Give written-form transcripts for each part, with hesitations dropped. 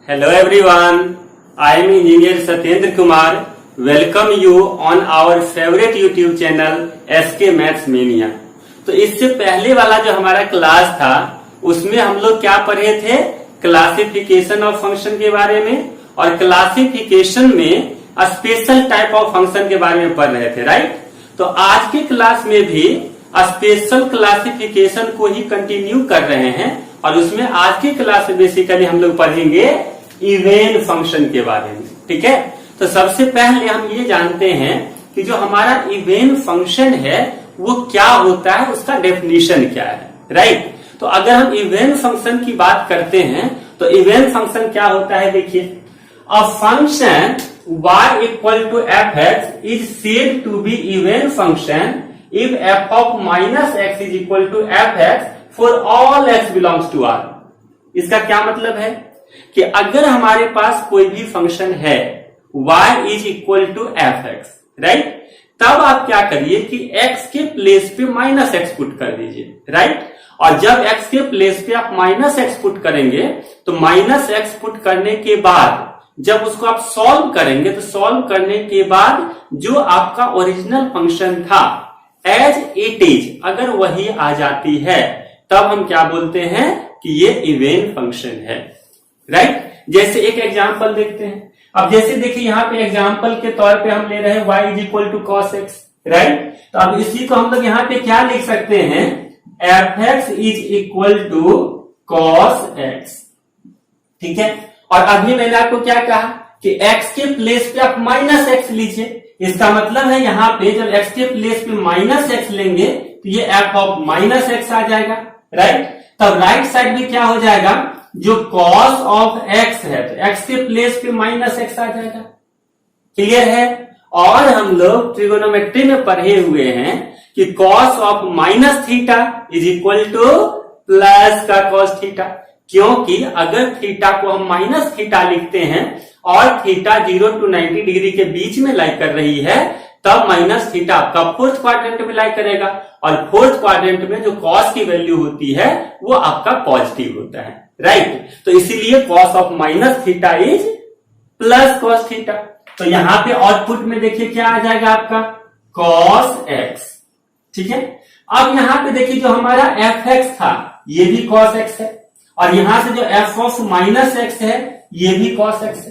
Hello everyone, I am Engineer Satyendra Kumar. Welcome you on our favorite YouTube channel SK Maths Mania. तो इससे पहले वाला जो हमारा क्लास था उसमें हम लोग क्या पढ़े थे, क्लासिफिकेशन ऑफ फंक्शन के बारे में, और क्लासिफिकेशन में स्पेशल टाइप ऑफ फंक्शन के बारे में पढ़ रहे थे, राइट। तो आज के क्लास में भी स्पेशल क्लासिफिकेशन को ही कंटिन्यू कर रहे हैं और उसमें आज की क्लास में बेसिकली हम लोग पढ़ेंगे इवेन फंक्शन के बारे में, ठीक है। तो सबसे पहले हम ये जानते हैं कि जो हमारा इवेन फंक्शन है वो क्या होता है, उसका डेफिनेशन क्या है, राइट। तो अगर हम इवेन फंक्शन की बात करते हैं तो इवेन फंक्शन क्या होता है, देखिए, a function y equal to F X is said to be even function if F of minus X is equal to F X for all X belongs to R. इसका क्या मतलब है कि अगर हमारे पास कोई भी फंक्शन है y is equal to F X, right, तब आप क्या करिए कि x के प्लेस पे माइनस एक्स पुट कर दीजिए, राइट। और जब x के प्लेस पे आप माइनस एक्स पुट करेंगे तो माइनस एक्स पुट करने के बाद जब उसको आप सॉल्व करेंगे तो सॉल्व करने के बाद जो आपका ओरिजिनल फंक्शन था एज इट इज अगर वही आ जाती है तब हम क्या बोलते हैं कि ये इवेन फंक्शन है, राइट। जैसे एक एग्जांपल देखते हैं। अब जैसे देखिए यहाँ पे एग्जांपल के तौर पे हम ले रहे हैं y is equal to cos X, right. तो अब इसी को हम लोग यहाँ पे क्या लिख सकते हैं, F X is equal to cos X, ठीक है। और अभी मैंने आपको क्या कहा कि x के प्लेस पे आप माइनस एक्स लीजिए। इसका मतलब है यहाँ पे जब x के प्लेस पे माइनस एक्स लेंगे तो ये f ऑफ माइनस एक्स आ जाएगा, राइट। तब राइट साइड में क्या हो जाएगा, जो कॉस ऑफ x है तो x के प्लेस पे माइनस एक्स आ जाएगा, क्लियर है। और हम लोग ट्रिगोनोमेट्री में पढ़े हुए हैं कि cos of minus theta is equal two plus का कॉस थीटा, क्योंकि अगर थीटा को हम माइनस थीटा लिखते हैं और थीटा 0 to 90 डिग्री के बीच में लाई कर रही है तब माइनस थीटा आपका फोर्थ क्वाड्रेंट में लाई करेगा और फोर्थ क्वाड्रेंट में जो कॉस की वैल्यू होती है वो आपका पॉजिटिव होता है, राइट। तो इसीलिए cos of minus theta is plus cos theta. तो यहाँ पे आउटपुट में देखिए क्या आ जाएगा आपका कॉस एक्स, ठीक है। अब यहाँ पे देखिए जो हमारा एफ एक्स था ये भी कॉस एक्स है और यहां से जो एफ ऑफ माइनस एक्स है ये भी कॉस एक्स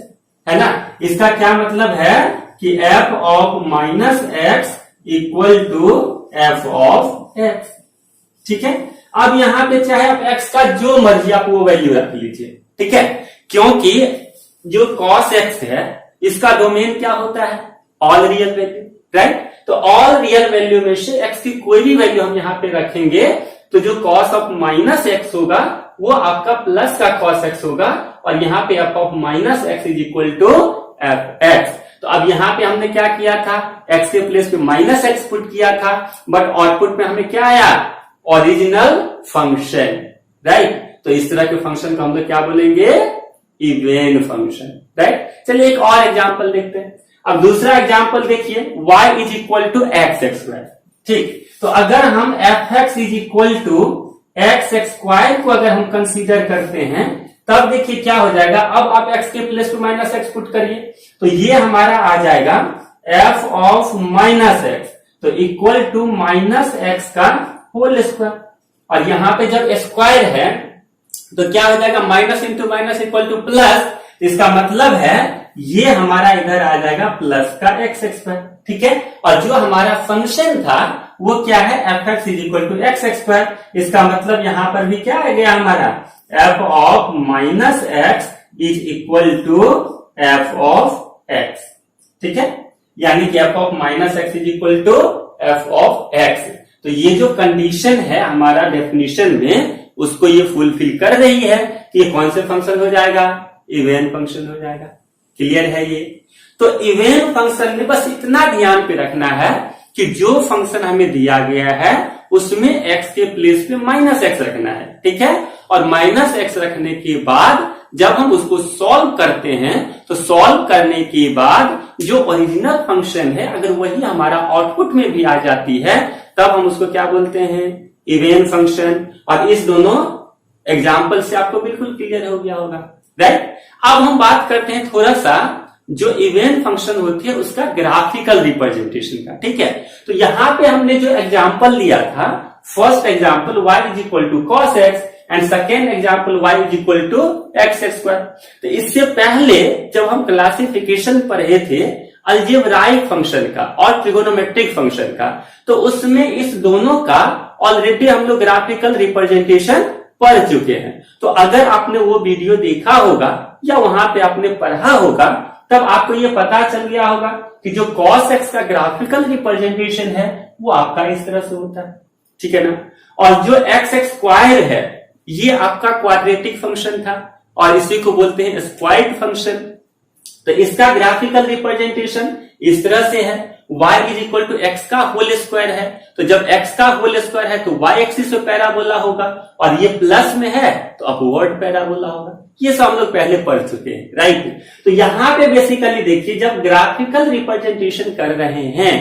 है ना। इसका क्या मतलब है कि F of minus X equal to F of X, ठीक है। अब यहां पे चाहे आप एक्स का जो मर्जी आप वो वैल्यू रख लीजिए, ठीक है, क्योंकि जो कॉस एक्स है इसका डोमेन क्या होता है, ऑल रियल वैल्यू, राइट। तो ऑल रियल वैल्यू में से एक्स की कोई भी वैल्यू हम यहां पे रखेंगे तो जो कॉस ऑफ माइनस एक्स होगा वो आपका प्लस का कॉस एक्स होगा और यहाँ पे F of minus X is equal to F X. तो अब यहाँ पे हमने क्या किया था, एक्स के प्लेस पे माइनस एक्स पुट किया था, बट आउटपुट में हमें क्या आया, ओरिजिनल फंक्शन, राइट। तो इस तरह के फंक्शन को हम लोग क्या बोलेंगे, इवेन फंक्शन, राइट। चलिए एक और एग्जाम्पल देखते हैं। अब दूसरा एग्जाम्पल देखिए, y is equal to X X square, ठीक। तो अगर हम F X is equal to X X square को अगर हम कंसीडर करते हैं तब देखिए क्या हो जाएगा। अब आप x के place to minus X put करिए तो ये हमारा आ जाएगा f ऑफ माइनस एक्स तो इक्वल टू माइनस एक्स का होल स्क्वायर। और यहां पे जब स्क्वायर है तो क्या हो जाएगा, minus into minus equal two plus. इसका मतलब है ये हमारा इधर आ जाएगा प्लस का एक्स स्क्वायर, ठीक है। और जो हमारा फंक्शन था वो क्या है, F X is equal to X square. इसका मतलब यहां पर भी क्या आ गया हमारा, F of minus X is equal to F of X, ठीक है। यानी कि F of minus X is equal to F of X. तो ये जो कंडीशन है हमारा डेफिनेशन में उसको ये फुलफिल कर रही है कि ये कौन से फंक्शन हो जाएगा, इवेन फंक्शन हो जाएगा, क्लियर है ये। तो इवेन फंक्शन में बस इतना ध्यान पे रखना है कि जो फंक्शन हमें दिया गया है उसमें x के प्लेस पे माइनस एक्स रखना है, ठीक है। और माइनस एक्स रखने के बाद जब हम उसको सॉल्व करते हैं तो सॉल्व करने के बाद जो ओरिजिनल फंक्शन है अगर वही हमारा आउटपुट में भी आ जाती है तब हम उसको क्या बोलते हैं, इवेन फंक्शन। और इस दोनों एग्जाम्पल से आपको बिल्कुल क्लियर हो गया होगा, राइट। अब हम बात करते हैं थोड़ा सा जो इवेन फंक्शन होती है उसका ग्राफिकल रिप्रेजेंटेशन का। ठीक है, तो यहां पे हमने जो एग्जांपल लिया था, first example y is equal to cos X and second example y is equal to X square. तो इससे पहले जब हम क्लासिफिकेशन पढ़े थे अलजेब्राइक फंक्शन का और ट्रिगोनोमेट्रिक फंक्शन का, तो उसमें इस दोनों का ऑलरेडी हम लोग ग्राफिकल रिप्रेजेंटेशन पढ़ चुके हैं। तो अगर आपने वो वीडियो देखा होगा या वहां पे आपने पढ़ा होगा, तब आपको ये पता चल गया होगा कि जो cos x का ग्राफिकल रिप्रेजेंटेशन है वो आपका इस तरह से होता है। ठीक है ना, और जो x स्क्वायर है ये आपका क्वाड्रेटिक फंक्शन था और इसी को बोलते हैं स्क्वायर्ड फंक्शन। तो इसका ग्राफिकल रिप्रेजेंटेशन इस तरह से है, y is equal to X का होल स्क्वायर है, तो जब x का होल स्क्वायर है तो y एक्सिस पे पैराबोला होगा, और ये प्लस में है तो अपवर्ड पैराबोला होगा। ये सब हम लोग पहले पढ़ चुके हैं, राइट। तो यहां पे बेसिकली देखिए, जब ग्राफिकल रिप्रेजेंटेशन कर रहे हैं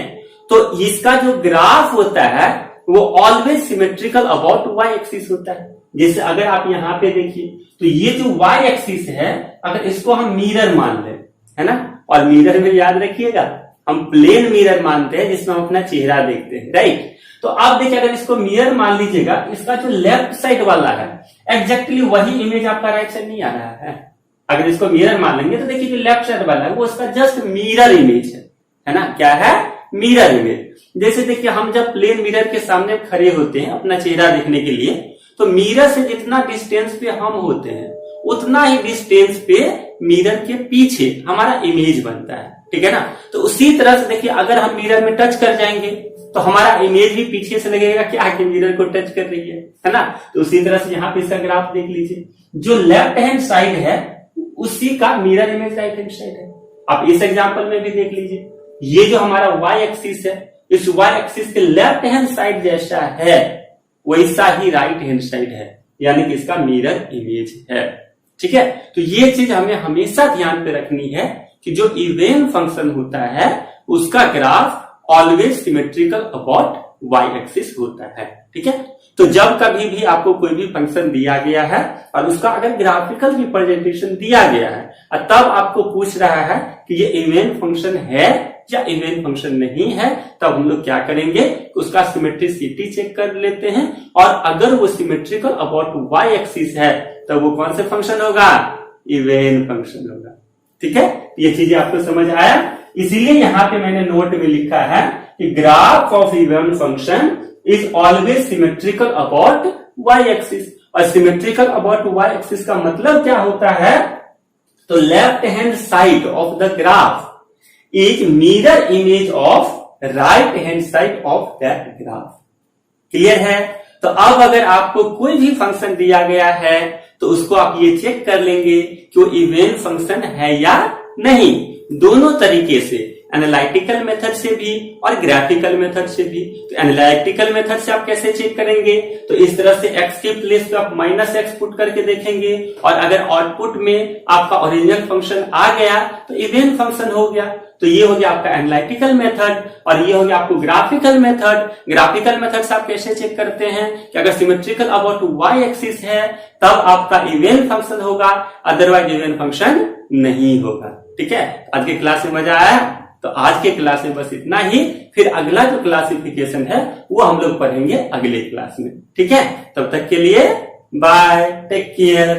तो इसका जो ग्राफ होता है वो always symmetrical about y axis होता है। जैसे अगर आप यहां पे देखिए तो ये जो y एक्सिस है, अगर इसको हम मिरर मान लें, है ना, और मिरर में याद रखिएगा हम प्लेन मिरर मानते हैं जिसमें हम अपना चेहरा देखते हैं, राइट। तो आप देखिए अगर इसको मिरर मान लीजिएगा, इसका जो लेफ्ट साइड वाला है एग्जैक्टली वही इमेज आपका राइट साइड नहीं आ रहा है। अगर इसको मिरर मान लेंगे तो देखिए जो लेफ्ट साइड वाला है वो उसका जस्ट मिरर इमेज है ना, क्या है, मिरर इमेज। जैसे देखिए हम जब प्लेन मिरर के सामने खड़े होते हैं अपना चेहरा देखने के लिए, तो मिरर से जितना डिस्टेंस पे हम होते हैं उतना ही डिस्टेंस पे मिरर के पीछे हमारा इमेज बनता है। ठीक है ना, तो उसी तरह से देखिए अगर हम मिरर में टच कर जाएंगे तो हमारा इमेज भी पीछे से लगेगा कि आगे मिरर को टच कर रही है ना। तो उसी तरह से यहाँ पे इसका ग्राफ देख लीजिए, जो लेफ्ट हैंड साइड है उसी का mirror image right hand side है। आप इस एग्जांपल में भी देख लीजिए, ये जो हमारा y एक्सिस है, इस y एक्सिस के लेफ्ट हैंड साइड जैसा है वैसा ही राइट हैंड साइड है, यानी कि इसका मिरर इमेज है। ठीक है, तो ये चीज हमें हमेशा ध्यान पे रखनी है कि जो इवेन फंक्शन होता है उसका graph always symmetrical about y axis होता है। ठीक है, तो जब कभी भी आपको कोई भी फंक्शन दिया गया है और उसका अगर ग्राफिकल रिप्रेजेंटेशन दिया गया है और तब आपको पूछ रहा है कि ये इवेन फंक्शन है या इवेन फंक्शन नहीं है, तब हम लोग क्या करेंगे, उसका सिमेट्रिसिटी चेक कर लेते हैं, और अगर वो सिमेट्रिकल अबाउट y एक्सिस है तो वो कौन से फंक्शन होगा, इवेन फंक्शन होगा। ठीक है, ये चीजें आपको समझ आया। इसीलिए यहां पे मैंने नोट में लिखा है कि graph of even function is always symmetrical about y axis. और सिमेट्रिकल अबाउट y एक्सिस का मतलब क्या होता है, तो left hand side of the graph is mirror image of right hand side of that graph. Clear है। तो अब अगर आपको कोई भी फंक्शन दिया गया है तो उसको आप ये चेक कर लेंगे कि वो इवेन फंक्शन है या नहीं, दोनों तरीके से, एनालिटिकल मेथड से भी और ग्राफिकल मेथड से भी। तो एनालिटिकल मेथड से आप कैसे चेक करेंगे, तो इस तरह से x के प्लेस पे आप -x पुट करके देखेंगे, और अगर आउटपुट में आपका ओरिजिनल फंक्शन आ गया तो इवेन फंक्शन हो गया। तो ये हो गया आपका एनालिटिकल मेथड, और ये हो गया आपको ग्राफिकल मेथड। ग्राफिकल मेथड से आप कैसे चेक करते हैं कि अगर सिमेट्रिकल अबाउट y एक्सिस है तब आपका इवेन फंक्शन होगा, अदरवाइज इवेन फंक्शन नहीं होगा। ठीक है, आज के क्लास में मजा आया। तो आज के क्लास में बस इतना ही, फिर अगला जो क्लासिफिकेशन है वो हम लोग पढ़ेंगे अगले क्लास में। ठीक है, तब तक के लिए बाय, टेक केयर।